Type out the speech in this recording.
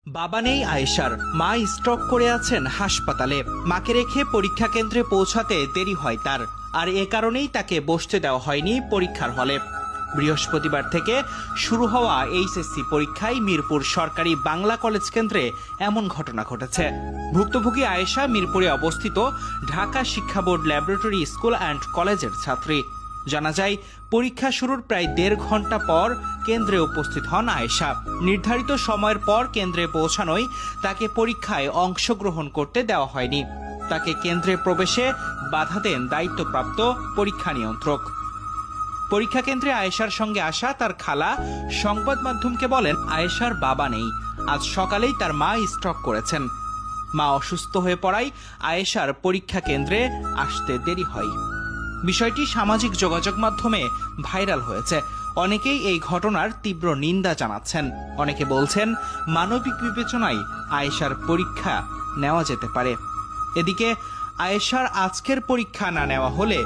বাবা নেই আয়েশার, মা স্ট্রোক করে আছেন হাসপাতালে। মাকে রেখে পরীক্ষা কেন্দ্রে পৌঁছাতে দেরি হয় তার, আর এ কারণেই তাকে বসতে দেওয়া হয়নি পরীক্ষার হলে। বৃহস্পতিবার থেকে শুরু হওয়া এইচএসসি পরীক্ষায় মিরপুর সরকারি বাংলা কলেজ কেন্দ্রে এমন ঘটনা ঘটেছে। ভুক্তভোগী আয়েশা মিরপুরে অবস্থিত ঢাকা শিক্ষা বোর্ড ল্যাবরেটরি স্কুল অ্যান্ড কলেজের ছাত্রী। জানা যায়, পরীক্ষা শুরুর প্রায় 1.5 ঘন্টা পর কেন্দ্রে উপস্থিত হন আয়েশা। নির্ধারিত সময়ের পর কেন্দ্রে পৌঁছানোয় তাকে পরীক্ষায় অংশগ্রহণ করতে দেওয়া হয়নি। তাকে কেন্দ্রে প্রবেশে বাধা দেন দায়িত্বপ্রাপ্ত পরীক্ষা নিয়ন্ত্রক। পরীক্ষা কেন্দ্রে আয়েশার সঙ্গে আসা তার খালা সংবাদ মাধ্যমকে বলেন, আয়েশার বাবা নেই, আজ সকালেই তার মা স্ট্রোক করেছেন। মা অসুস্থ হয়ে পড়ায় আয়েশার পরীক্ষা কেন্দ্রে আসতে দেরি হয়। বিষয়টি সামাজিক যোগাযোগ মাধ্যমে ভাইরাল হয়েছে। অনেকেই এই ঘটনার তীব্র নিন্দা জানাচ্ছেন। অনেকে বলছেন, মানবিক বিবেচনায় আয়েশার পরীক্ষা নেওয়া যেতে পারে। এদিকে আয়েশার আজকের পরীক্ষা না নেওয়া হলে